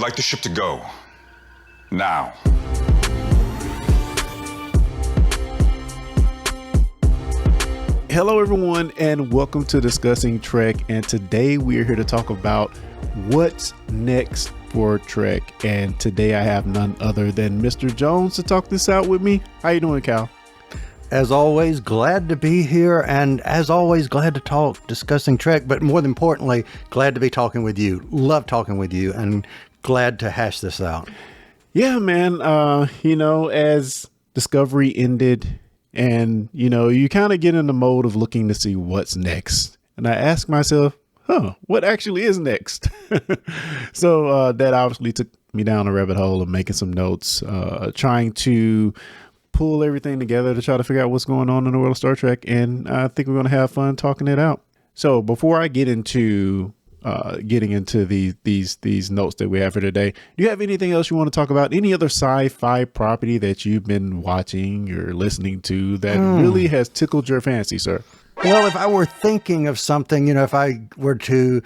would like the ship to go. Now. Hello, everyone, and welcome to Discussing Trek. And today we are here to talk about what's next for Trek. And today I have none other than Mr. Jones to talk this out with me. How you doing, Cal? As always, glad to be here, and as always, glad to talk Discussing Trek, but more than importantly, glad to be talking with you. Love talking with you, and glad to hash this out. Yeah, man. As Discovery ended, and, you kind of get in the mode of looking to see what's next. And I ask myself, what actually is next? So that obviously took me down a rabbit hole of making some notes, trying to pull everything together to try to figure out what's going on in the world of Star Trek. And I think we're going to have fun talking it out. So before I get into getting into these notes that we have for today, do you have anything else you want to talk about? Any other sci-fi property that you've been watching or listening to that really has tickled your fancy, sir? Well, if I were thinking of something, if I were to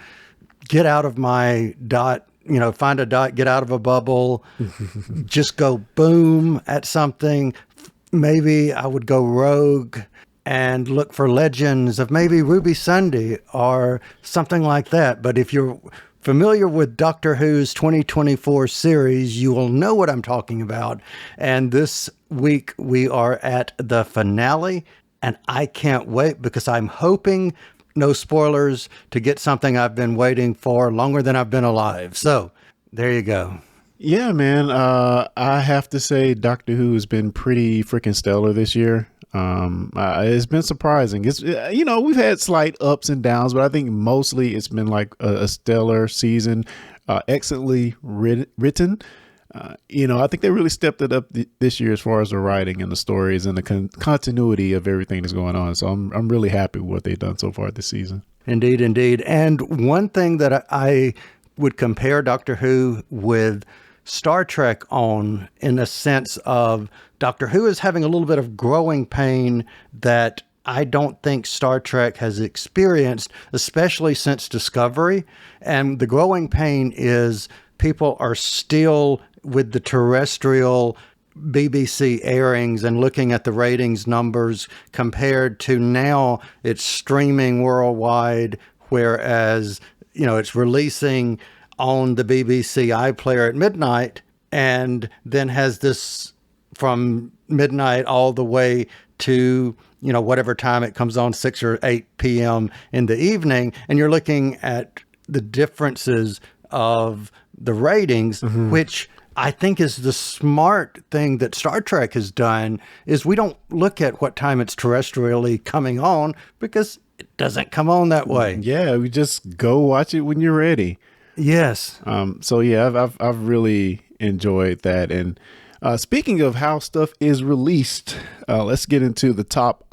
get out of my dot, find a dot, get out of a bubble, just go boom at something, maybe I would go rogue and look for legends of maybe Ruby Sunday or something like that. But if you're familiar with Doctor Who's 2024 series, you will know what I'm talking about. And this week we are at the finale, and I can't wait because I'm hoping, no spoilers, to get something I've been waiting for longer than I've been alive. So there you go. Yeah, man. I have to say Doctor Who has been pretty freaking stellar this year. It's been surprising. It's, we've had slight ups and downs, but I think mostly it's been like a stellar season, excellently written. I think they really stepped it up this year as far as the writing and the stories and the continuity of everything that's going on. So I'm really happy with what they've done so far this season. Indeed, indeed. And one thing that I would compare Doctor Who with Star Trek on, in a sense of Doctor Who is having a little bit of growing pain that I don't think Star Trek has experienced, especially since Discovery. And the growing pain is people are still with the terrestrial BBC airings and looking at the ratings numbers compared to now it's streaming worldwide, whereas, it's releasing on the BBC iPlayer at midnight and then has this from midnight all the way to, whatever time it comes on, 6 or 8 p.m. in the evening. And you're looking at the differences of the ratings, which I think is the smart thing that Star Trek has done, is we don't look at what time it's terrestrially coming on because it doesn't come on that way. Yeah, we just go watch it when you're ready. Yes. So yeah, I've really enjoyed that. And speaking of how stuff is released, let's get into the top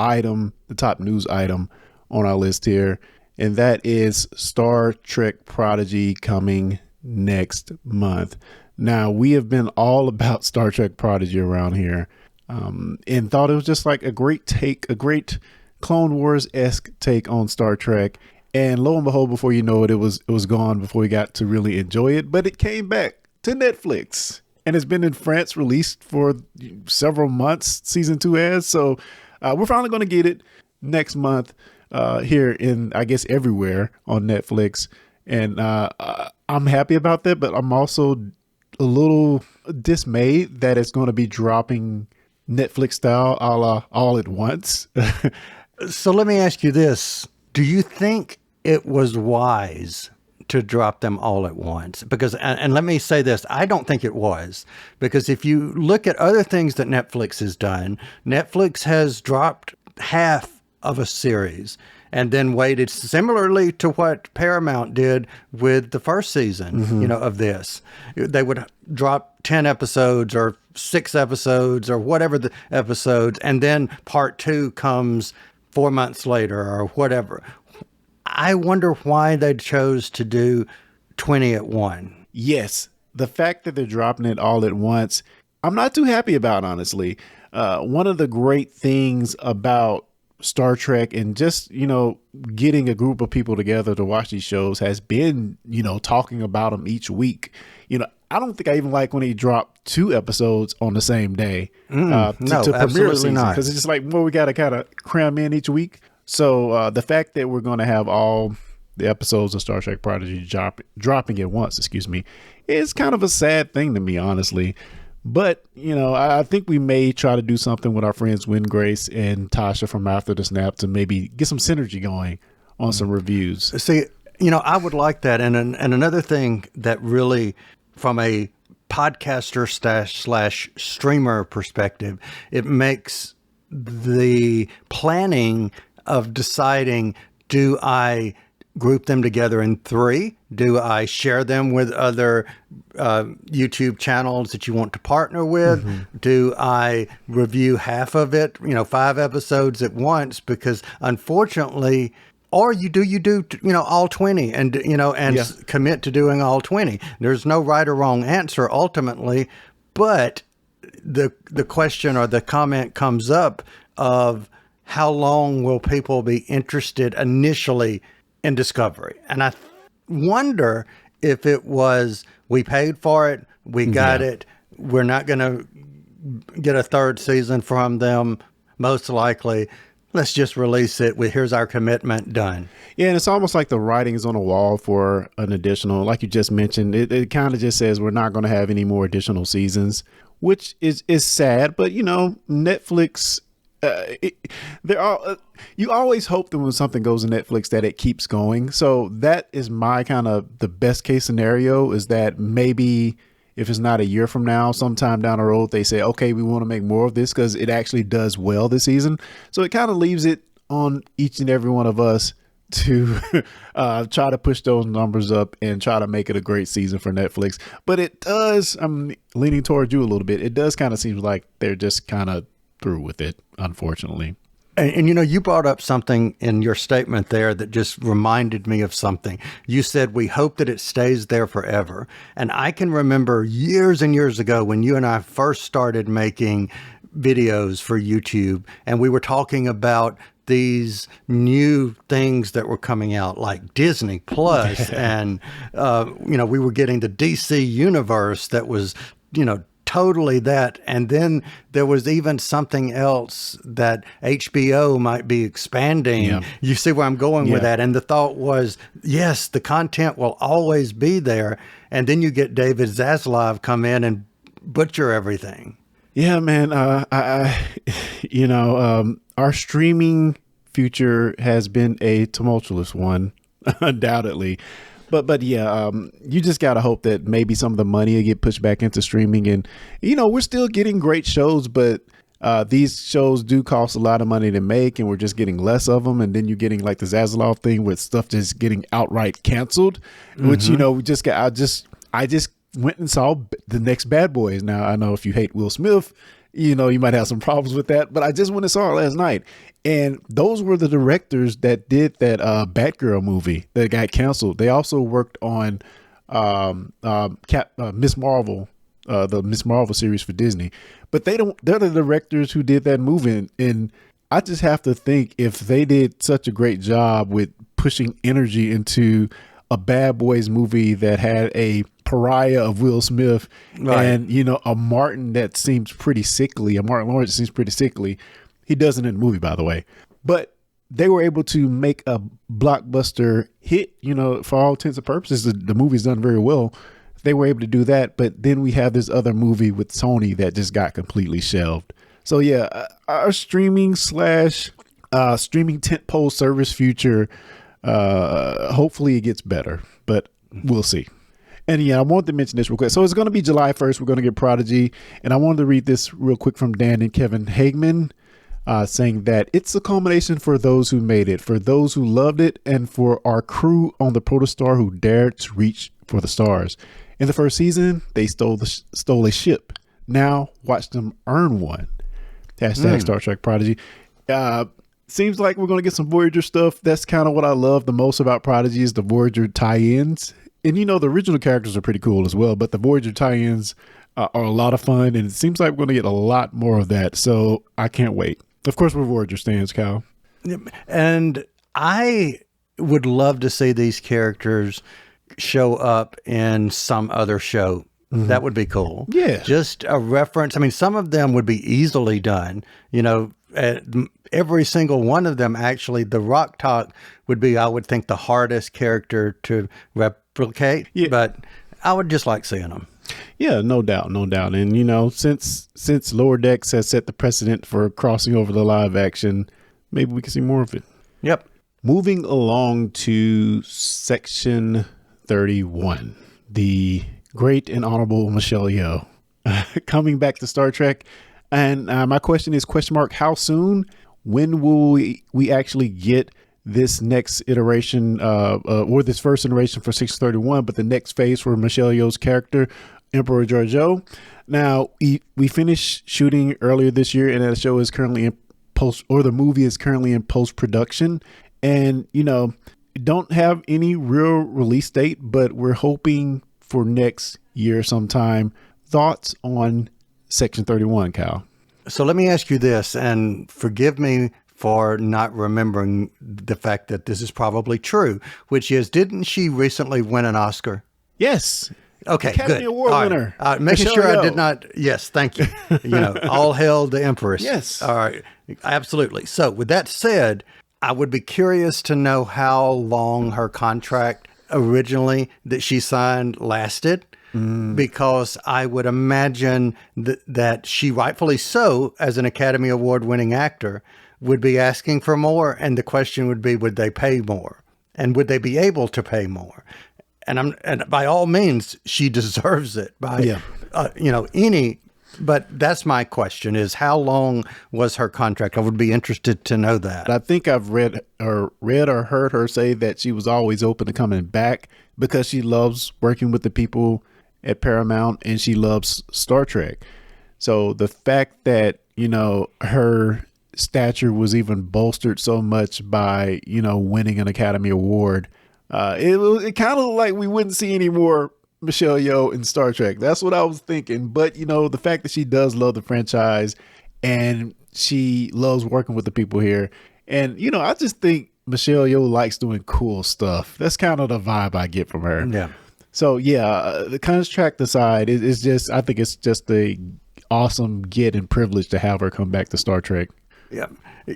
news item on our list here. And that is Star Trek Prodigy coming next month. Now, we have been all about Star Trek Prodigy around here, and thought it was just like a great Clone Wars-esque take on Star Trek. And lo and behold, before you know it, it was gone before we got to really enjoy it. But it came back to Netflix, and it's been in France released for several months. Season 2 has, so we're finally going to get it next month here in, I guess, everywhere on Netflix. And I'm happy about that, but I'm also a little dismayed that it's going to be dropping Netflix style, a la all at once. So let me ask you this. Do you think it was wise to drop them all at once? Because, and let me say this, I don't think it was, because if you look at other things that Netflix has done, Netflix has dropped half of a series and then waited, similarly to what Paramount did with the first season, of this. They would drop 10 episodes or 6 episodes or whatever the episodes, and then part 2 comes 4 months later or whatever. I wonder why they chose to do 20 at one. Yes, the fact that they're dropping it all at once, I'm not too happy about, honestly. One of the great things about Star Trek and just, getting a group of people together to watch these shows has been, talking about them each week. I don't think I even like when he dropped 2 episodes on the same day No, premiere absolutely season, not. because it's just like, well, we got to kind of cram in each week. So the fact that we're going to have all the episodes of Star Trek Prodigy dropping at once, is kind of a sad thing to me, honestly. But, I think we may try to do something with our friends Win Grace and Tasha from After the Snap to maybe get some synergy going on some reviews. See, I would like that. And another thing that really, from a podcaster / streamer perspective, it makes the planning of deciding, do I group them together in 3? Do I share them with other YouTube channels that you want to partner with? Do I review half of it, 5 episodes at once? Because unfortunately, or you do all 20 and commit to doing all 20. There's no right or wrong answer ultimately, but the question or the comment comes up of how long will people be interested initially in Discovery? And I wonder if it was, we paid for it, we got it, we're not going to get a 3rd season from them, most likely. Let's just release it. Here's our commitment, done. Yeah, and it's almost like the writing is on the wall for an additional, like you just mentioned, it kind of just says we're not going to have any more additional seasons, which is sad. But, Netflix, you always hope that when something goes to Netflix that it keeps going. So that is my kind of the best case scenario, is that maybe if it's not a year from now, sometime down the road, they say, okay, we want to make more of this because it actually does well this season. So it kind of leaves it on each and every one of us to try to push those numbers up and try to make it a great season for Netflix. But it does, I'm leaning towards you a little bit, it does kind of seem like they're just kind of through with it, unfortunately. And you brought up something in your statement there that just reminded me of something. You said, we hope that it stays there forever. And I can remember years and years ago when you and I first started making videos for YouTube, and we were talking about these new things that were coming out like Disney Plus, and we were getting the DC universe that was, totally that. And then there was even something else that HBO might be expanding. Yeah. You see where I'm going with that. And the thought was, yes, the content will always be there. And then you get David Zaslav come in and butcher everything. Yeah, man. Our streaming future has been a tumultuous one, undoubtedly. But yeah, you just got to hope that maybe some of the money will get pushed back into streaming. And, we're still getting great shows, but these shows do cost a lot of money to make, and we're just getting less of them. And then you're getting like the Zaslav thing with stuff just getting outright canceled, which, we just got, I just went and saw the next Bad Boys. Now, I know if you hate Will Smith, you might have some problems with that, but I just went and saw it last night. And those were the directors that did that Batgirl movie that got canceled. They also worked on Miss Marvel, the Miss Marvel series for Disney. But they're the directors who did that movie. And I just have to think, if they did such a great job with pushing energy into a Bad Boys movie that had a pariah of Will Smith, right, and, a Martin that seems pretty sickly, a Martin Lawrence seems pretty sickly. He doesn't in the movie, by the way. But they were able to make a blockbuster hit, for all intents and purposes. The movie's done very well. They were able to do that. But then we have this other movie with Sony that just got completely shelved. So yeah, our streaming tentpole service future, hopefully it gets better, but we'll see. And yeah, I wanted to mention this real quick. So it's going to be July 1st. We're going to get Prodigy. And I wanted to read this real quick from Dan and Kevin Hageman, saying that it's a culmination for those who made it, for those who loved it, and for our crew on the Protostar who dared to reach for the stars. In the first season, they stole a ship. Now watch them earn one. Hashtag Star Trek Prodigy. Seems like we're going to get some Voyager stuff. That's kind of what I love the most about Prodigy, is the Voyager tie-ins. And the original characters are pretty cool as well, but the Voyager tie-ins are a lot of fun, and it seems like we're going to get a lot more of that. So I can't wait. Of course, we're Voyager stands, Kyle. And I would love to see these characters show up in some other show That would be cool. Yeah. Just a reference. I mean, some of them would be easily done. Every single one of them, actually, the Rock Talk would be, I would think, the hardest character to replicate. Yeah. But I would just like seeing them. Yeah, no doubt. And, since Lower Decks has set the precedent for crossing over the live action, maybe we can see more of it. Yep. Moving along to Section 31, the great and honorable Michelle Yeoh coming back to Star Trek. And my question is, how soon? When will we actually get this next iteration or this first iteration for 631, but the next phase for Michelle Yeoh's character, Emperor Georgiou? Now, we finished shooting earlier this year, and that show is currently in the movie is currently in post-production. And, don't have any real release date, but we're hoping for next year sometime. Thoughts on Section 31, Kyle? So let me ask you this, and forgive me for not remembering the fact that this is probably true, which is, didn't she recently win an Oscar? Yes. Okay, Academy good. Award winner. Making Michelle sure Yeoh. I did not. Yes, thank you. All hail the Empress. Yes. All right. Absolutely. So with that said, I would be curious to know how long her contract originally that she signed lasted. Because I would imagine that she, rightfully so, as an Academy Award winning actor, would be asking for more. And the question would be, would they pay more? And would they be able to pay more? And by all means, she deserves it by, but that's my question is, how long was her contract? I would be interested to know that. I think I've read or heard her say that she was always open to coming back because she loves working with the people at Paramount and she loves Star Trek. So the fact that, her stature was even bolstered so much by, winning an Academy Award, it kind of like we wouldn't see any more Michelle Yeoh in Star Trek. That's what I was thinking. But, the fact that she does love the franchise and she loves working with the people here. And, I just think Michelle Yeoh likes doing cool stuff. That's kind of the vibe I get from her. Yeah. So, the contract aside, I think it's just a awesome get and privilege to have her come back to Star Trek. Yeah.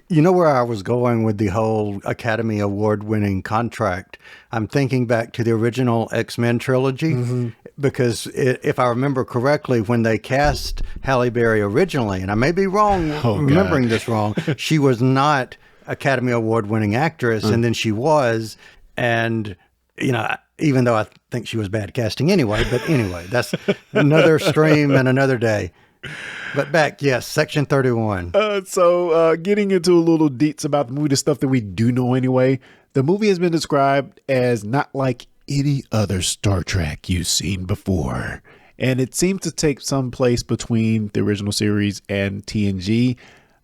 You know where I was going with the whole Academy Award winning contract? I'm thinking back to the original X-Men trilogy, because if I remember correctly, when they cast Halle Berry originally, and I may be wrong, remembering this wrong, she was not Academy Award winning actress, and then she was, and even though I think she was bad casting anyway, but anyway, that's another stream and another day. But back, yes, Section 31. So getting into a little deets about the movie, the stuff that we do know anyway, the movie has been described as not like any other Star Trek you've seen before. And it seems to take some place between the original series and TNG.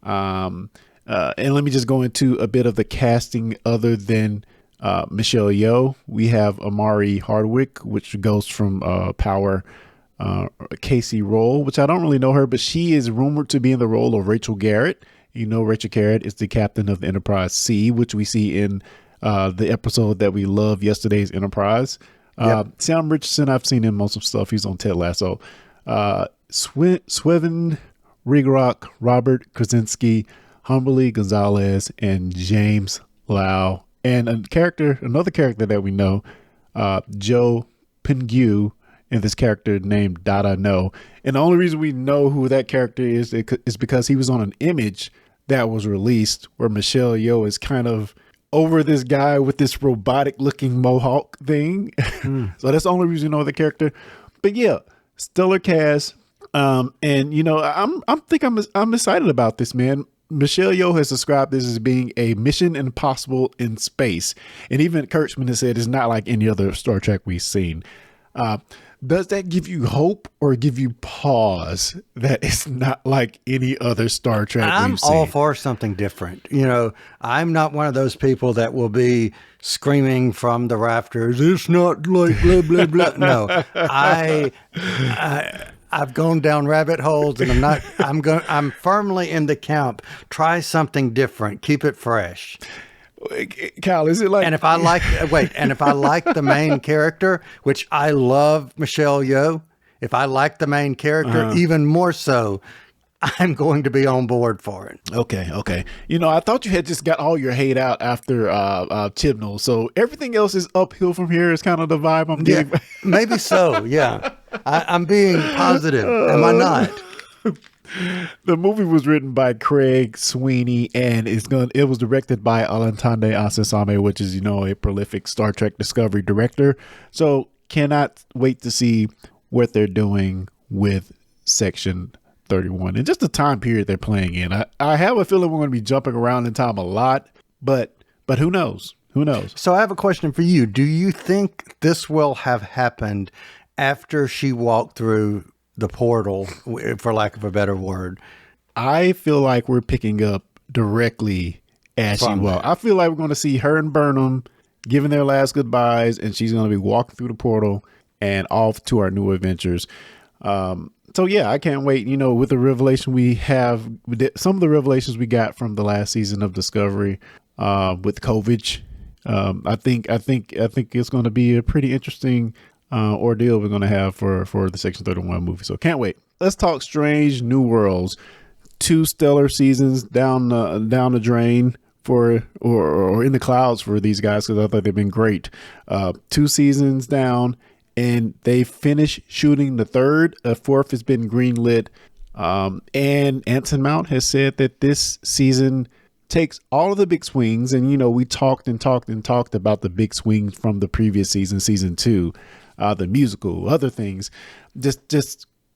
And let me just go into a bit of the casting other than Michelle Yeoh. We have Amari Hardwick, which goes from Power, Casey Roll, which I don't really know her, but she is rumored to be in the role of Rachel Garrett. Rachel Garrett is the captain of the Enterprise C, which we see in the episode that we love, Yesterday's Enterprise. Sam Richardson, I've seen him most of stuff. He's on Ted Lasso. Swevin Rigrock, Robert Krasinski, Humberly Gonzalez, and James Lau. And another character that we know, Joe Pingu, and this character named Dada No. And the only reason we know who that character is because he was on an image that was released where Michelle Yeoh is kind of over this guy with this robotic looking mohawk thing. So that's the only reason we know the character. But yeah, stellar cast. And I'm excited about this, man. Michelle Yeoh has described this as being a Mission Impossible in space. And even Kurtzman has said it's not like any other Star Trek we've seen. Does that give you hope or give you pause that it's not like any other Star Trek we've seen? I'm all for something different. I'm not one of those people that will be screaming from the rafters, it's not like blah, blah, blah. No, I've gone down rabbit holes and I'm firmly in the camp. Try something different. Keep it fresh. Kyle, is it like? And if I like the main character, which I love Michelle Yeoh, if I like the main character, even more so, I'm going to be on board for it. Okay. I thought you had just got all your hate out after Chibnall, so everything else is uphill from here is kind of the vibe I'm Yeah, getting. maybe so. Yeah, I'm being positive. Am I not? The movie was written by Craig Sweeney and it was directed by Alantande Asesame, which is, a prolific Star Trek Discovery director. So cannot wait to see what they're doing with Section 31 and just the time period they're playing in. I have a feeling we're going to be jumping around in time a lot, but who knows? Who knows? So I have a question for you. Do you think this will have happened after she walked through the portal, for lack of a better word? I feel like we're picking up directly as she walks. I feel like we're going to see her and Burnham giving their last goodbyes, and she's going to be walking through the portal and off to our new adventures. So yeah, I can't wait. With the revelation we have, some of the revelations we got from the last season of Discovery, with Kovich, I think it's going to be a pretty interesting ordeal we're going to have for the Section 31 movie. So can't wait. Let's talk Strange New Worlds. 2 stellar seasons down the drain or in the clouds for these guys, because I thought they've been great. 2 seasons down, and they finished shooting the 3rd. A 4th has been greenlit. And Anson Mount has said that this season takes all of the big swings, and we talked about the big swings from the previous season 2, the musical, other things, just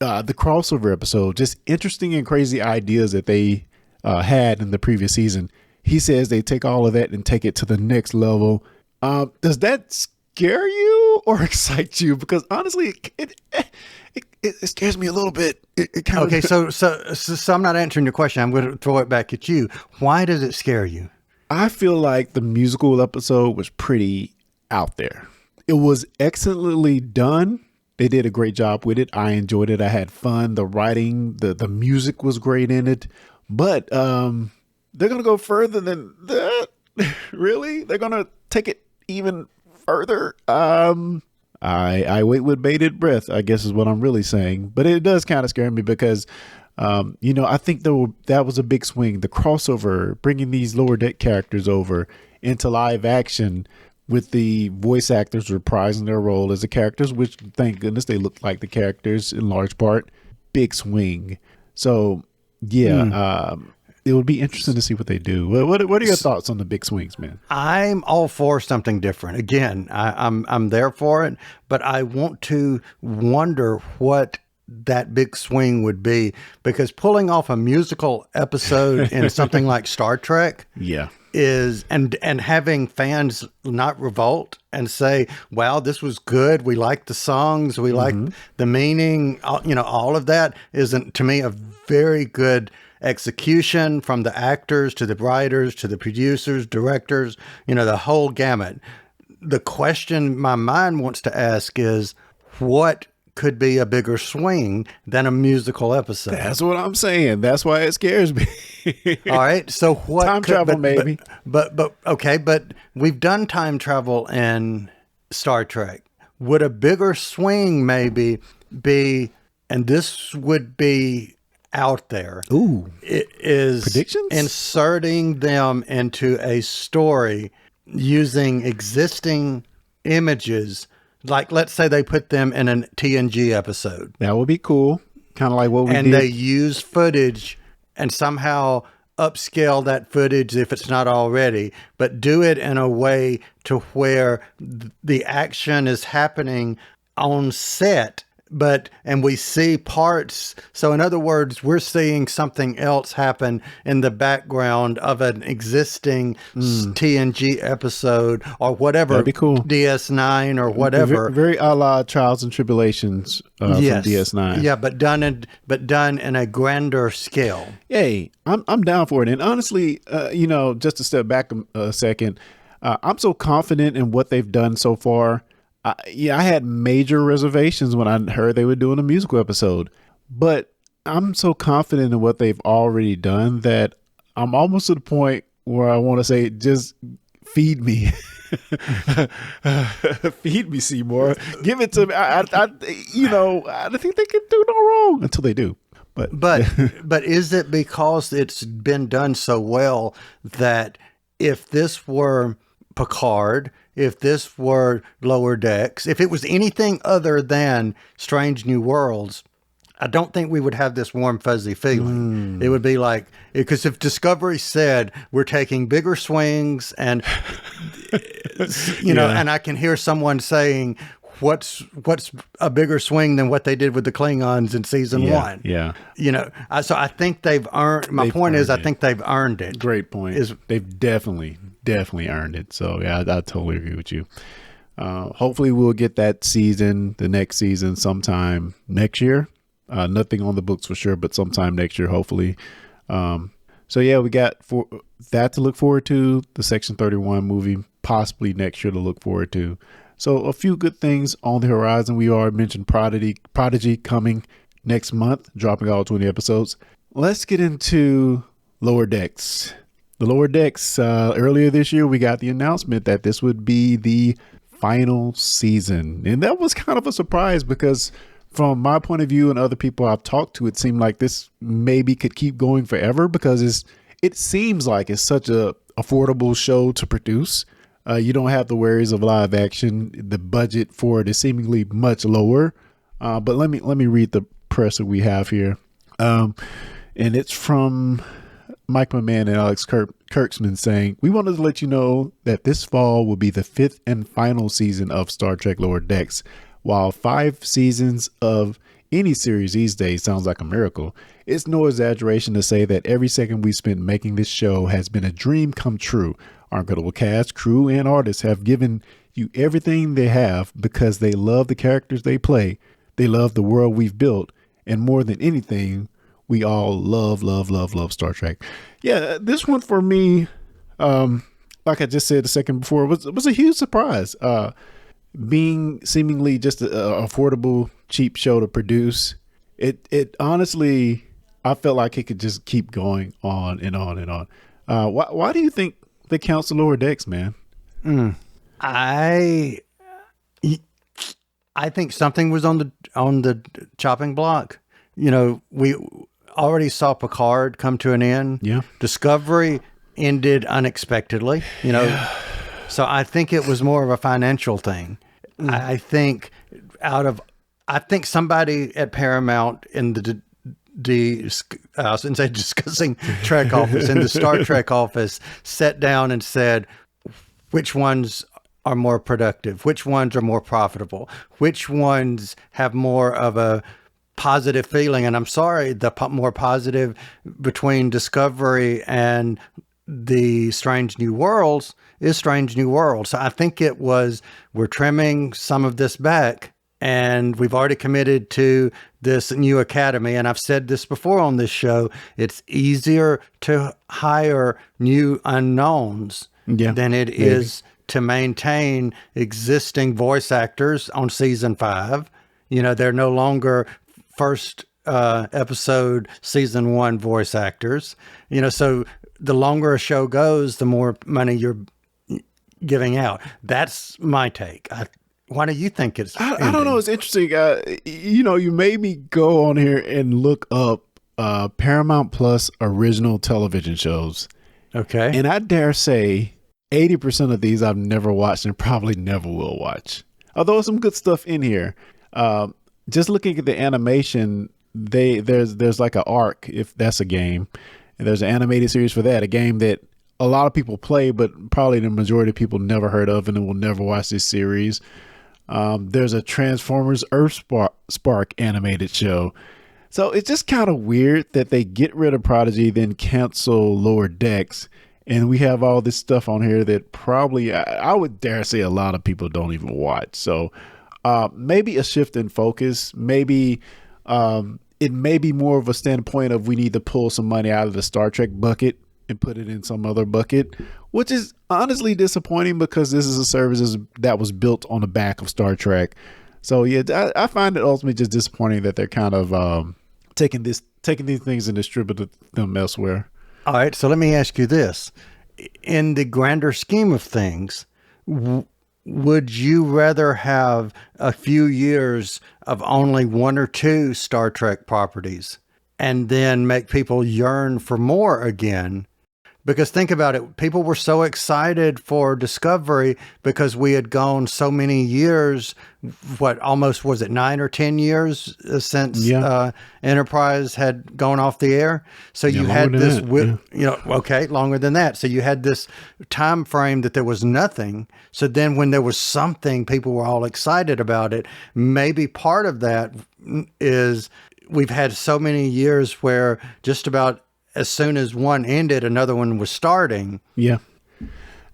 the crossover episode, just interesting and crazy ideas that they had in the previous season. He says they take all of that and take it to the next level. Does that scare you or excite you? Because honestly, it scares me a little bit. Okay, so I'm not answering your question. I'm going to throw it back at you. Why does it scare you? I feel like the musical episode was pretty out there. It was excellently done. They did a great job with it. I enjoyed it. I had fun. The writing, the music was great in it. But they're going to go further than that. Really? They're going to take it even further? I wait with bated breath, I guess is what I'm really saying. But it does kind of scare me because, I think that was a big swing. The crossover, bringing these lower deck characters over into live action with the voice actors reprising their role as the characters, which thank goodness they look like the characters in large part. Big swing. So yeah, it would be interesting to see what they do. What are your thoughts on the big swings, man? I'm all for something different. Again, I'm there for it, but I want to wonder what that big swing would be, because pulling off a musical episode in something like Star Trek, is and having fans not revolt and say, wow, this was good, we liked the songs, we liked the meaning, all of that isn't, to me, a very good execution from the actors to the writers to the producers, directors, the whole gamut. The question my mind wants to ask is, what could be a bigger swing than a musical episode? That's what I'm saying. That's why it scares me. All right. So what? Time travel, maybe. But okay. But we've done time travel in Star Trek. Would a bigger swing maybe be, and this would be out there. Ooh. It is predictions? Inserting them into a story using existing images. Like, let's say they put them in a TNG episode. That would be cool. Kind of like what we did. And they use footage and somehow upscale that footage if it's not already, but do it in a way to where the action is happening on set, and we see parts. So in other words, we're seeing something else happen in the background of an existing TNG episode or whatever. That'd be cool. DS9 or whatever. Very a la Trials and Tribulations from DS9. Yeah, but done in a grander scale. Hey, I'm down for it. And honestly, just to step back a second, I'm so confident in what they've done so far. I had major reservations when I heard they were doing a musical episode, but I'm so confident in what they've already done that I'm almost to the point where I want to say, just feed me. Feed me, Seymour. Give it to me. I think they can do no wrong until they do. But is it because it's been done so well that if this were Picard, if this were Lower Decks, if it was anything other than Strange New Worlds, I don't think we would have this warm, fuzzy feeling. It would be like, because if Discovery said we're taking bigger swings and, and I can hear someone saying, what's a bigger swing than what they did with the Klingons in season one? Yeah. So I think they've earned, my point is, I think they've earned it. Great point. They've definitely earned it. So yeah, I totally agree with you. Hopefully we'll get that season, the next season, sometime next year. Nothing on the books for sure, but sometime next year, hopefully. So yeah, we got for that to look forward to, the Section 31 movie, possibly next year to look forward to. So a few good things on the horizon. We already mentioned Prodigy coming next month, dropping all 20 episodes. Let's get into Lower Decks. The Lower Decks, earlier this year, we got the announcement that this would be the final season. And that was kind of a surprise because from my point of view and other people I've talked to, it seemed like this maybe could keep going forever because it seems like it's such a affordable show to produce. You don't have the worries of live action. The budget for it is seemingly much lower. But let me read the press that we have here. And it's from Mike McMahon and Alex Kurtzman saying, "We wanted to let you know that this fall will be the 5th and final season of Star Trek Lower Decks. While 5 seasons of any series these days sounds like a miracle, it's no exaggeration to say that every second we spent making this show has been a dream come true. Our incredible cast, crew, and artists have given you everything they have because they love the characters they play. They love the world we've built. And more than anything, we all love Star Trek." Yeah, this one for me, like I just said a second before, was a huge surprise. Being seemingly just an affordable, cheap show to produce, it honestly, I felt like it could just keep going on and on and on. Why do you think they cancel Lower Decks, man? I think something was on the chopping block. We already saw Picard come to an end. Yeah. Discovery ended unexpectedly. So I think it was more of a financial thing. I think somebody at Paramount in the discussing Trek office, in the Star Trek office, sat down and said, which ones are more productive? Which ones are more profitable? Which ones have more of a positive feeling? And I'm sorry, the more positive between Discovery and the Strange New Worlds is Strange New Worlds. So I think it was, we're trimming some of this back and we've already committed to this new academy. And I've said this before on this show, it's easier to hire new unknowns than it is to maintain existing voice actors on season 5. They're no longer first episode season 1 voice actors. So the longer a show goes, the more money you're giving out. That's my take. Why do you think it's I don't know. It's interesting. You made me go on here and look up Paramount Plus original television shows. Okay. And I dare say 80% of these I've never watched and probably never will watch. Although some good stuff in here. Just looking at the animation, there's like an arc, if that's a game. And there's an animated series for that, a game that a lot of people play, but probably the majority of people never heard of and will never watch this series. There's a Transformers Earthspark animated show. So it's just kind of weird that they get rid of Prodigy, then cancel Lower Decks. And we have all this stuff on here that probably, I would dare say a lot of people don't even watch. So maybe a shift in focus, maybe it may be more of a standpoint of we need to pull some money out of the Star Trek bucket and put it in some other bucket, which is honestly disappointing because this is a service that was built on the back of Star Trek. So yeah, I find it ultimately just disappointing that they're kind of taking these things and distributing them elsewhere. All right, so let me ask you this. In the grander scheme of things, would you rather have a few years of only one or two Star Trek properties and then make people yearn for more again? Because think about it, people were so excited for Discovery because we had gone so many years, what almost was it 9 or 10 years since Enterprise had gone off the air. So you had this, okay, longer than that. So you had this time frame that there was nothing. So then when there was something, people were all excited about it. Maybe part of that is we've had so many years where just about as soon as one ended, another one was starting. Yeah.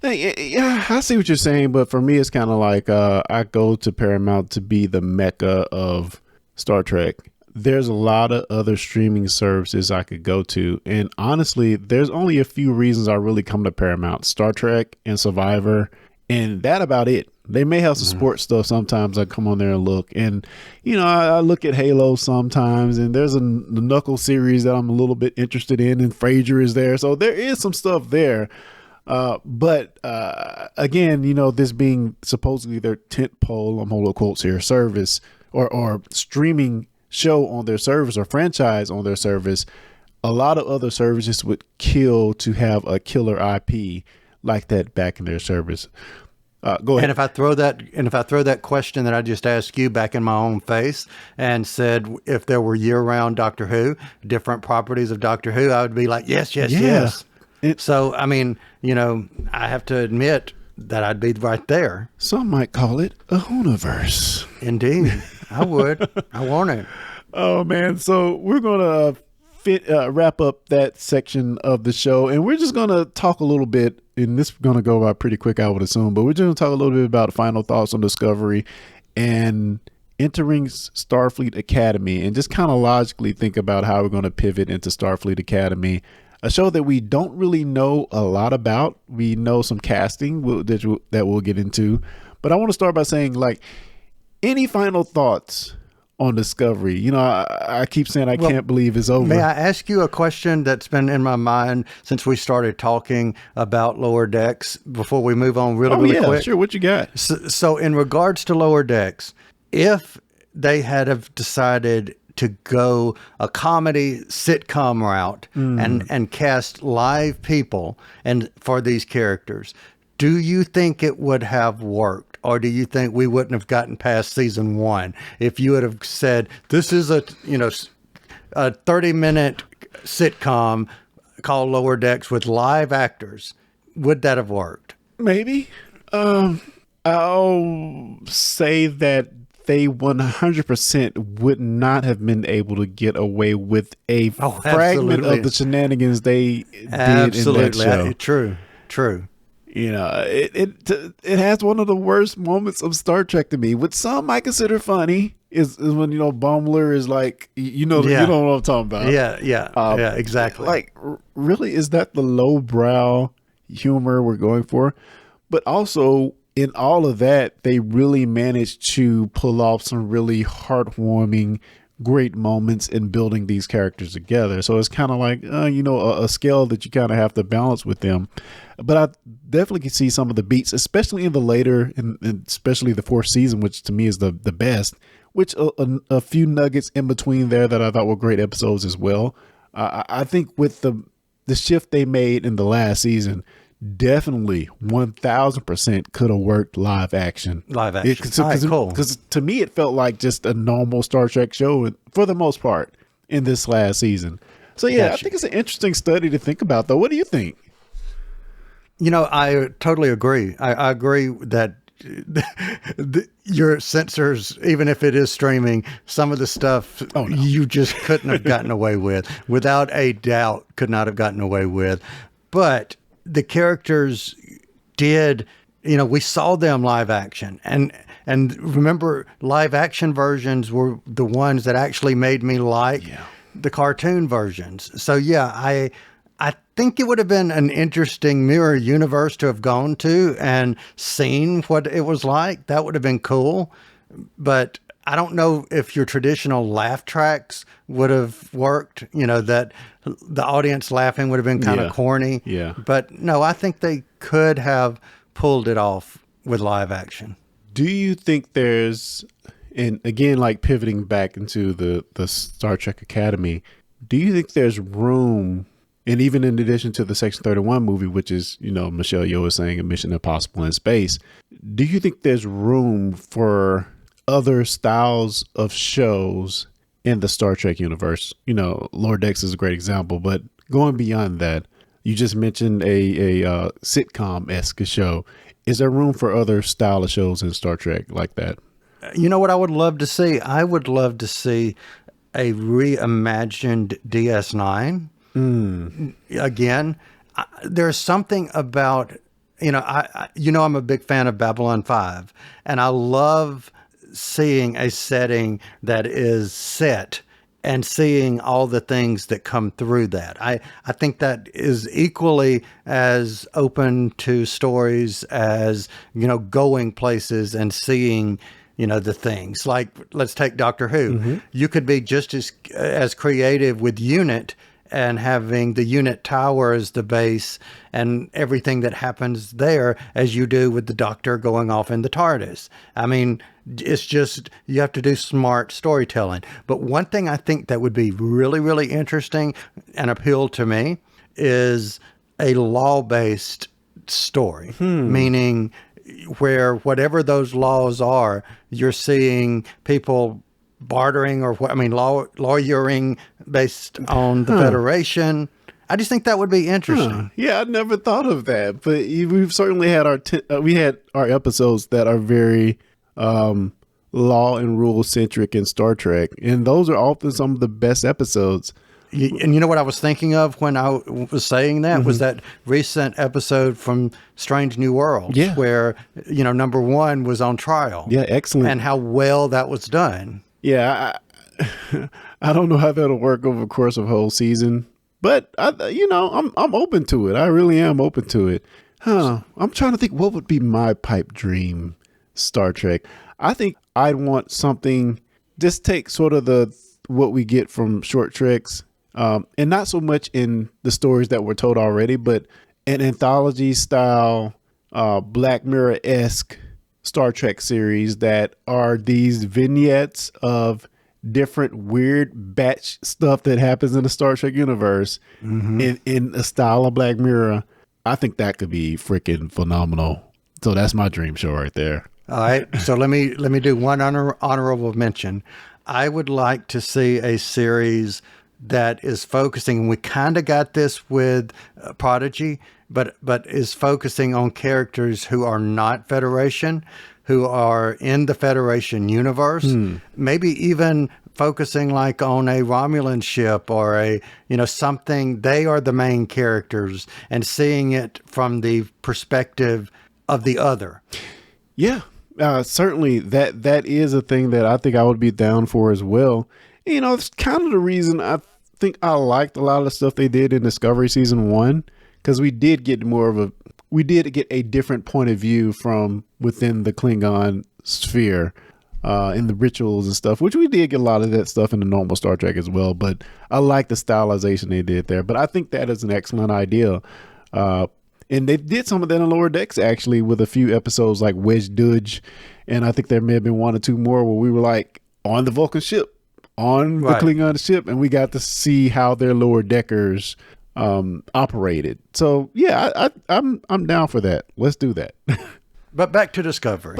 Yeah, I see what you're saying, but for me, it's kind of like I go to Paramount to be the mecca of Star Trek. There's a lot of other streaming services I could go to, and honestly, there's only a few reasons I really come to Paramount: Star Trek and Survivor, and that about it. They may have some sports stuff sometimes. I come on there and look, and I look at Halo sometimes, and there's the Knuckle series that I'm a little bit interested in, and Frasier is there, so there is some stuff there. But again, this being supposedly their tentpole, I'm holding quotes here, service or streaming show on their service or franchise on their service, a lot of other services would kill to have a killer IP like that back in their service. Go ahead. And if I throw that question that I just asked you back in my own face and said, if there were year-round Doctor Who, different properties of Doctor Who, I would be like, yes. So, I mean, I have to admit that I'd be right there. Some might call it a Hooniverse. Indeed. I would. I want it. Oh, man. So we're going to wrap up that section of the show, and we're just going to talk a little bit, and this is going to go by pretty quick, I would assume, but we're just going to talk a little bit about final thoughts on Discovery and entering Starfleet Academy, and just kind of logically think about how we're going to pivot into Starfleet Academy, a show that we don't really know a lot about. We know some casting that we'll get into, but I want to start by saying, any final thoughts on Discovery? I keep saying I can't believe it's over. May I ask you a question that's been in my mind since we started talking about Lower Decks before we move on really quick? Sure. What you got? So in regards to Lower Decks, if they had have decided to go a comedy sitcom route and cast live people and for these characters, do you think it would have worked? Or do you think we wouldn't have gotten past season 1 if you would have said, this is a 30-minute sitcom called Lower Decks with live actors? Would that have worked? Maybe. I'll say that they 100% would not have been able to get away with a fragment of the shenanigans they did in that show. True. It has one of the worst moments of Star Trek to me, which some might consider funny, is when Baumler is like, you know what I'm talking about. Yeah, exactly. Really, is that the lowbrow humor we're going for? But also, in all of that, they really managed to pull off some really heartwarming, great moments in building these characters together. So it's kind of like, a scale that you kind of have to balance with them. But I definitely can see some of the beats, especially in the later, and especially the 4th season, which to me is the best, which a few nuggets in between there that I thought were great episodes as well. I think with the shift they made in the last season, definitely 1000% could have worked live action. Cool. Because to me, it felt like just a normal Star Trek show for the most part in this last season. So I think it's an interesting study to think about, though. What do you think? I totally agree. I agree that your censors, even if it is streaming, some of the stuff you just couldn't have gotten away with, without a doubt, could not have gotten away with. But the characters did, we saw them live action, and remember, live action versions were the ones that actually made me like the cartoon versions. So I think it would have been an interesting mirror universe to have gone to and seen what it was like. That would have been cool. But I don't know if your traditional laugh tracks would have worked, that the audience laughing would have been kind of corny. Yeah. But no, I think they could have pulled it off with live action. Do you think there's, and again, like pivoting back into the Star Trek Academy, do you think there's room, and even in addition to the Section 31 movie, which is, Michelle Yeoh is saying a Mission Impossible in space, do you think there's room for other styles of shows in the Star Trek universe? Lower Decks is a great example, but going beyond that, you just mentioned a sitcom-esque show. Is there room for other style of shows in Star Trek like that? You know what I would love to see? I would love to see a reimagined DS9. Again, there's something about, I'm a big fan of Babylon 5, and I love seeing a setting that is set and seeing all the things that come through that. I think that is equally as open to stories as, going places and seeing, the things. Like, let's take Doctor Who. Mm-hmm. You could be just as creative with Unit and having the Unit Tower as the base and everything that happens there as you do with the Doctor going off in the TARDIS. I mean, it's just, you have to do smart storytelling. But one thing I think that would be really, really interesting and appeal to me is a law-based story, meaning where whatever those laws are, you're seeing people bartering or lawyering based on the Federation. I just think that would be interesting. Yeah, I never thought of that, but we've certainly had our episodes that are very law and rule centric in Star Trek, and those are often some of the best episodes. And you know what I was thinking of when I was saying that was that recent episode from Strange New Worlds, where number one was on trial. Yeah, excellent, and how well that was done. Yeah, I don't know how that'll work over the course of a whole season, but I'm open to it. I really am open to it. I'm trying to think what would be my pipe dream Star Trek. I think I'd want something, just take sort of what we get from short treks, and not so much in the stories that were told already, but an anthology style, Black Mirror-esque Star Trek series that are these vignettes of different weird batch stuff that happens in the Star Trek universe in a style of Black Mirror. I think that could be freaking phenomenal. So that's my dream show right there. All right. So let me do one honorable mention. I would like to see a series that is focusing, and we kind of got this with Prodigy, but is focusing on characters who are not Federation, who are in the Federation universe, maybe even focusing like on a Romulan ship or something. They are the main characters and seeing it from the perspective of the other. Yeah, certainly that is a thing that I think I would be down for as well. It's kind of the reason I think I liked a lot of the stuff they did in Discovery Season 1, because we did get a different point of view from within the Klingon sphere, in the rituals and stuff, which we did get a lot of that stuff in the normal Star Trek as well. But I like the stylization they did there. But I think that is an excellent idea. And they did some of that in Lower Decks, actually, with a few episodes like Wedge Dudge. And I think there may have been one or two more where we were like on the Vulcan ship, on the Klingon ship, and we got to see how their lower deckers operated. So yeah, I'm down for that. Let's do that. But back to Discovery.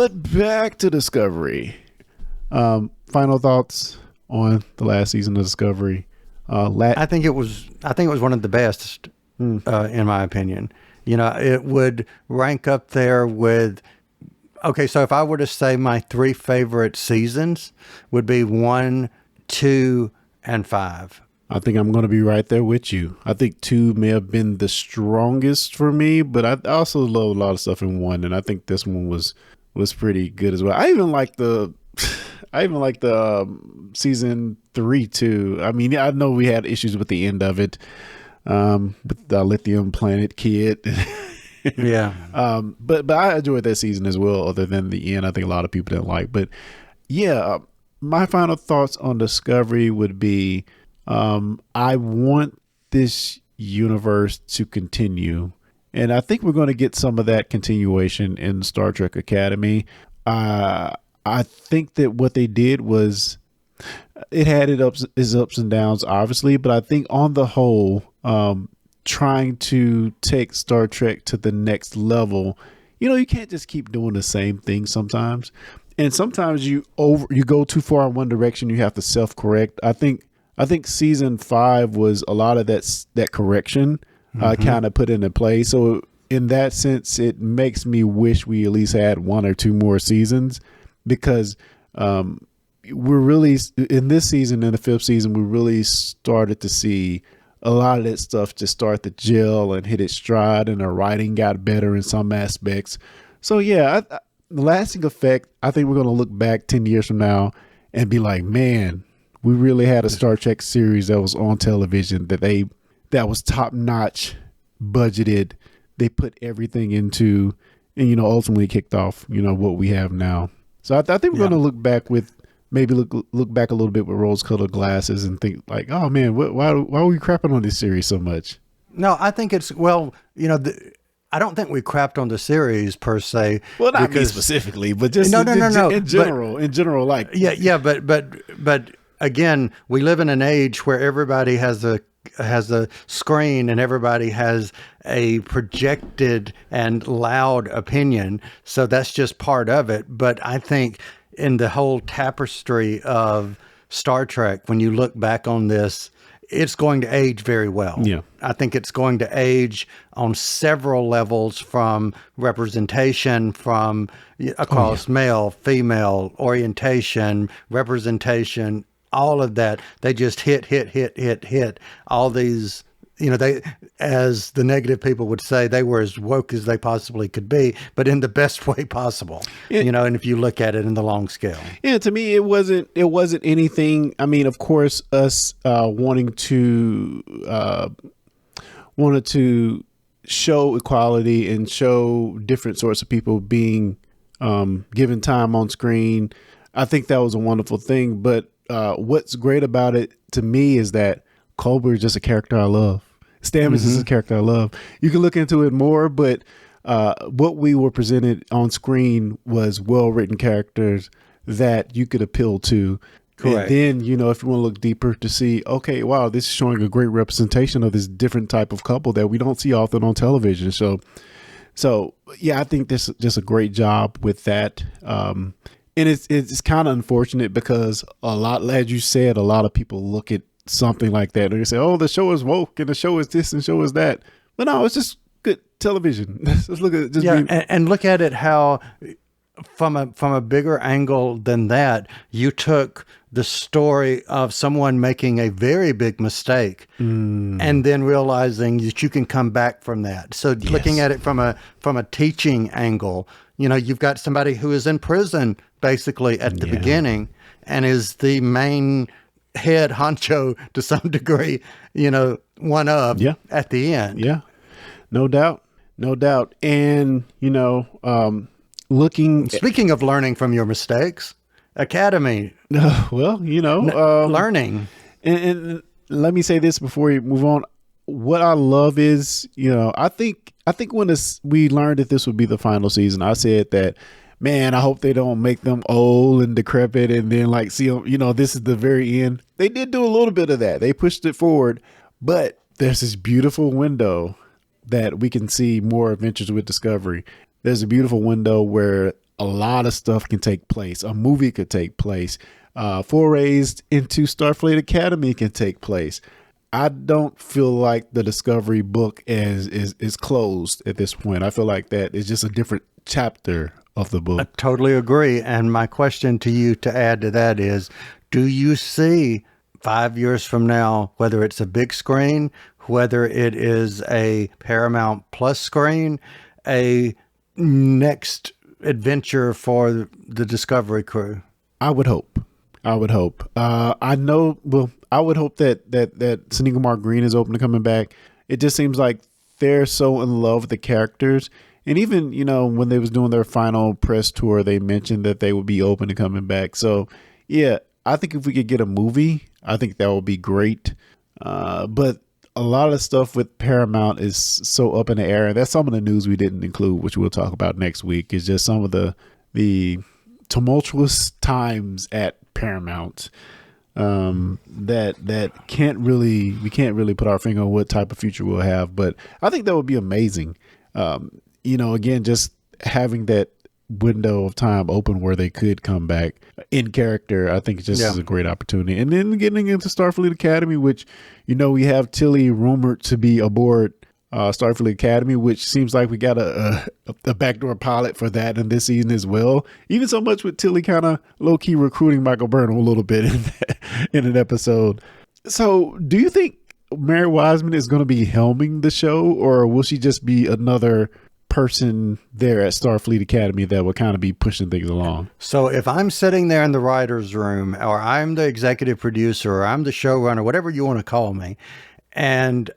Final thoughts on the last season of Discovery. I think it was one of the best, in my opinion. It would rank up there with. Okay, so if I were to say my three favorite seasons would be 1, 2, and 5. I think I'm going to be right there with you. I think 2 may have been the strongest for me, but I also love a lot of stuff in 1, and I think this one was pretty good as well. I even like the season 3 too. I mean, I know we had issues with the end of it, with the Lithium Planet kid. Yeah. But I enjoyed that season as well, other than the end I think a lot of people didn't like. But yeah, my final thoughts on Discovery would be, I want this universe to continue, And I think we're going to get some of that continuation in Star Trek Academy. I think that what they did was it had its ups and downs, obviously, but I think on the whole, trying to take Star Trek to the next level, you can't just keep doing the same thing sometimes. And sometimes you go too far in one direction, you have to self-correct. I think season 5 was a lot of that correction kind of put into play. So in that sense, it makes me wish we at least had 1 or 2 more seasons, because we're really in this season, in the 5th season, we really started to see a lot of that stuff just start to gel and hit its stride, and the writing got better in some aspects. So yeah, the lasting effect, I think we're going to look back 10 years from now and be like, man, we really had a Star Trek series that was on television that was top notch, budgeted. They put everything into, and ultimately kicked off, what we have now. So I think we're going to look back with maybe look back a little bit with rose-colored glasses and think like, oh man, why are we crapping on this series so much? No, I think it's, I don't think we crapped on the series per se. Well, not me specifically, but just in general, like but again, we live in an age where everybody has a screen and everybody has a projected and loud opinion. So that's just part of it. But I think in the whole tapestry of Star Trek, when you look back on this, it's going to age very well. Yeah. I think it's going to age on several levels, from representation, from across male, female, orientation, representation, all of that. They just hit all these, they, as the negative people would say, they were as woke as they possibly could be, but in the best way possible, and if you look at it in the long scale. Yeah, to me, it wasn't anything. I mean, of course, us wanted to show equality and show different sorts of people being given time on screen. I think that was a wonderful thing. But what's great about it to me is that Culber is just a character I love. Stamets is a character I love. You can look into it more, but what we were presented on screen was well-written characters that you could appeal to. Correct. And then, if you want to look deeper to see, okay, wow, this is showing a great representation of this different type of couple that we don't see often on television. So yeah, I think this is just a great job with that. And it's kind of unfortunate because as you said, a lot of people look at something like that and they say, oh, the show is woke and the show is this and the show is that. But no, it's just good television. Let's look at it. And look at it how from a bigger angle than that, you took the story of someone making a very big mistake and then realizing that you can come back from that. So looking at it from a teaching angle, you've got somebody who is in prison basically at the beginning and is the main head honcho to some degree, one of at the end. Yeah, no doubt. And, speaking of learning from your mistakes, Academy. Well, learning. And let me say this before we move on. What I love is, I think when we learned that this would be the final season, I said that, man, I hope they don't make them old and decrepit and then see them, this is the very end. They did do a little bit of that. They pushed it forward, but there's this beautiful window that we can see more adventures with Discovery. There's a beautiful window where a lot of stuff can take place. A movie could take place. Forays into Starfleet Academy can take place. I don't feel like the Discovery book is closed at this point. I feel like that is just a different chapter of the book. I totally agree. And my question to you to add to that is, do you see 5 years from now, whether it's a big screen, whether it is a Paramount Plus screen, a next adventure for the Discovery crew? I would hope. I would hope that Sonequa Mark Green is open to coming back. It just seems like they're so in love with the characters. And even, when they was doing their final press tour, they mentioned that they would be open to coming back. So yeah, I think if we could get a movie, I think that would be great. But a lot of the stuff with Paramount is so up in the air. And that's some of the news we didn't include, which we'll talk about next week, is just some of the tumultuous times at Paramount that we can't really put our finger on what type of future we'll have. But I think that would be amazing. Again, just having that window of time open where they could come back in character, I think just is a great opportunity. And then getting into Starfleet Academy, which, we have Tilly rumored to be aboard Starfleet Academy, which seems like we got a backdoor pilot for that in this season as well. Even so much with Tilly kind of low-key recruiting Michael Burnham a little bit in an episode. So do you think Mary Wiseman is going to be helming the show, or will she just be another person there at Starfleet Academy that will kind of be pushing things along? So if I'm sitting there in the writer's room, or I'm the executive producer, or I'm the showrunner, whatever you want to call me, and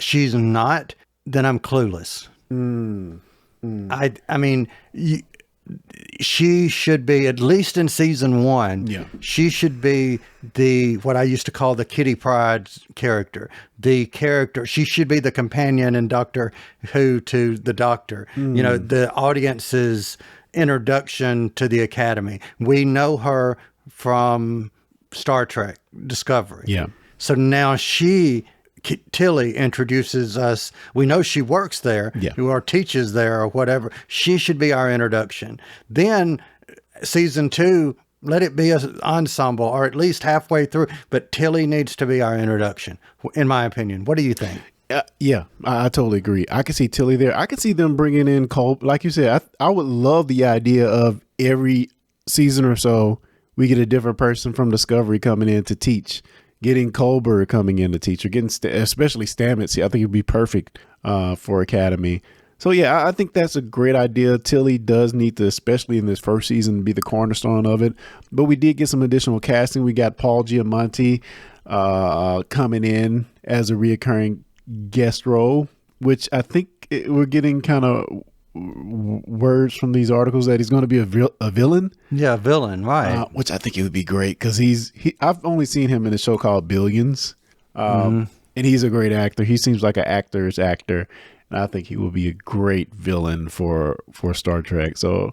she's not, then I'm clueless. I mean, she should be, at least in season 1, she should be what I used to call the Kitty Pryde character. She should be the companion in Doctor Who to the Doctor. The audience's introduction to the Academy. We know her from Star Trek Discovery. Yeah. So now Tilly introduces us. We know she works there, or teaches there, or whatever. She should be our introduction. Then season 2, let it be an ensemble, or at least halfway through. But Tilly needs to be our introduction, in my opinion. What do you think? I totally agree. I can see Tilly there. I can see them bringing in Cole. Like you said, I would love the idea of every season or so, we get a different person from Discovery coming in to teach. Getting Colbert coming in to teach, or getting especially Stamets, I think it'd be perfect for Academy. So I think that's a great idea. Tilly does need to, especially in this first season, be the cornerstone of it. But we did get some additional casting. We got Paul Giamatti coming in as a reoccurring guest role, which I think we're getting kind of words from these articles that he's going to be a villain. Yeah, villain, right? Which I think it would be great because I've only seen him in a show called Billions, and he's a great actor. He seems like an actor's actor, and I think he will be a great villain for Star Trek. So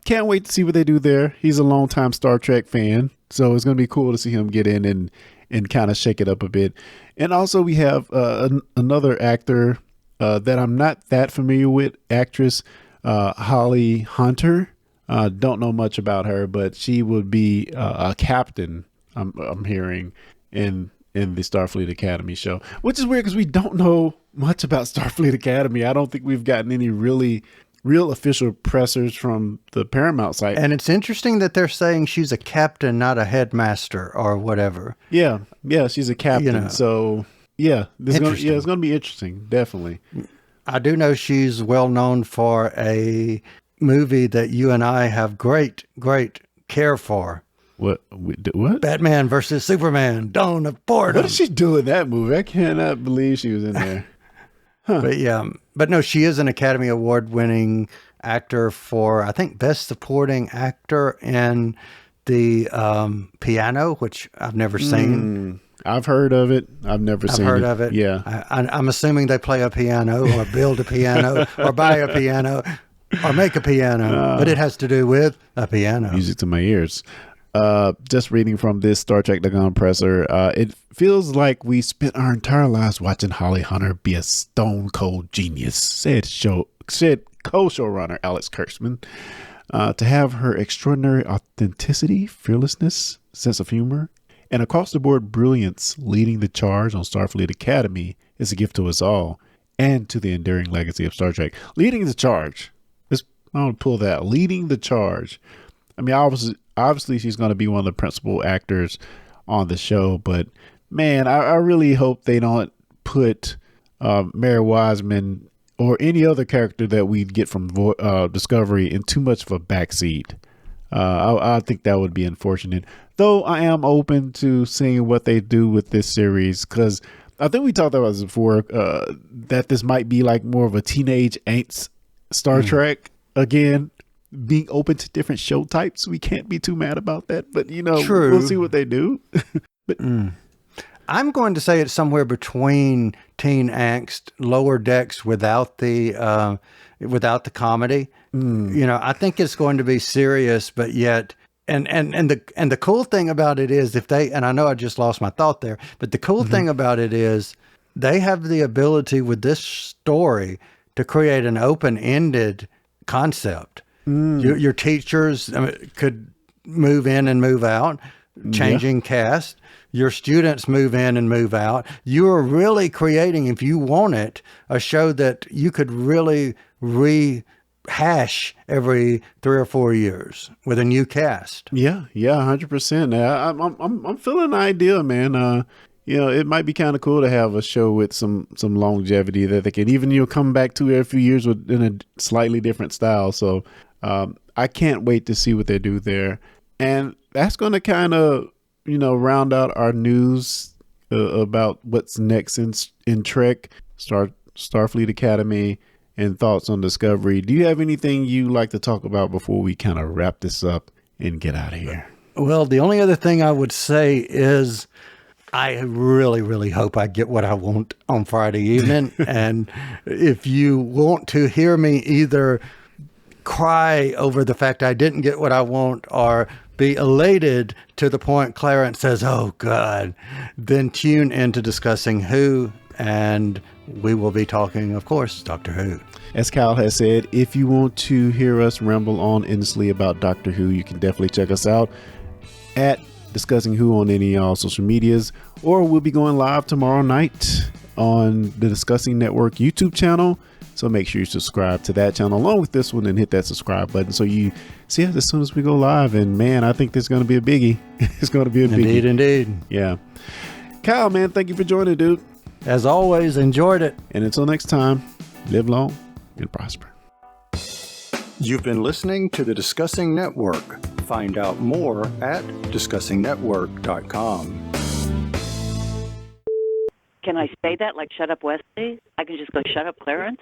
can't wait to see what they do there. He's a longtime Star Trek fan, so it's going to be cool to see him get in and kind of shake it up a bit. And also we have another actor that I'm not that familiar with, actress Holly Hunter. Don't know much about her, but she would be a captain, I'm hearing, in the Starfleet Academy show, which is weird because we don't know much about Starfleet Academy. I don't think we've gotten any real official pressers from the Paramount site. And it's interesting that they're saying she's a captain, not a headmaster or whatever. Yeah, she's a captain. So it's going to be interesting, definittle. I do know she's well known for a movie that you and I have great care for. What? Batman versus Superman, Dawn of Boredom. What did she do in that movie? I cannot believe she was in there. Huh. But no, she is an Academy Award winning actor for, I think, Best Supporting Actor in the Piano, which I've never seen. I've heard of it. I've never seen it. I've heard of it. Yeah. I'm assuming they play a piano or build a piano or buy a piano or make a piano, but it has to do with a piano. Music to my ears. Just reading from this Star Trek.com presser, it feels like we spent our entire lives watching Holly Hunter be a stone cold genius, said co-showrunner Alex Kurtzman. To have her extraordinary authenticity, fearlessness, sense of humor, and across-the-board brilliance leading the charge on Starfleet Academy is a gift to us all and to the enduring legacy of Star Trek. Leading the charge. I want to pull that. Leading the charge. I mean, obviously she's going to be one of the principal actors on the show, but man, I really hope they don't put Mary Wiseman or any other character that we get from Discovery in too much of a backseat. I think that would be unfortunate. Though I am open to seeing what they do with this series, because I think we talked about this before, that this might be like more of a teenage angst Star Trek again, being open to different show types. We can't be too mad about that, but True. We'll see what they do. I'm going to say it's somewhere between teen angst, Lower Decks without the comedy. I think it's going to be serious, but yet, and the cool thing about it is and I know I just lost my thought there, but the cool thing about it is they have the ability with this story to create an open-ended concept. Your teachers could move in and move out, changing cast. Your students move in and move out. You are really creating, if you want it, a show that you could really rehash every 3 or 4 years with a new cast. Yeah, 100%. I'm feeling the idea, man. It might be kind of cool to have a show with some longevity that they can even come back to every few years in a slightly different style. So I can't wait to see what they do there. And that's going to kind of, round out our news about what's next in Trek, Starfleet Academy, and thoughts on Discovery. Do you have anything you like to talk about before we kind of wrap this up and get out of here? Well, the only other thing I would say is I really, really hope I get what I want on Friday evening. And if you want to hear me either cry over the fact I didn't get what I want or be elated to the point Clarence says, "Oh God," then tune into Discussing Who, and we will be talking, of course, Doctor Who. As Kyle has said, if you want to hear us ramble on endlessly about Doctor Who, you can definitely check us out at Discussing Who on any social medias, or we'll be going live tomorrow night on the Discussing Network YouTube channel. So make sure you subscribe to that channel along with this one and hit that subscribe button so you see us as soon as we go live. And man, I think this is going to be a biggie. It's going to be a biggie. Indeed. Yeah. Kyle, man, thank you for joining, dude. As always, enjoyed it. And until next time, live long and prosper. You've been listening to the Discussing Network. Find out more at discussingnetwork.com. Can I say that like shut up Wesley? I can just go shut up Clarence?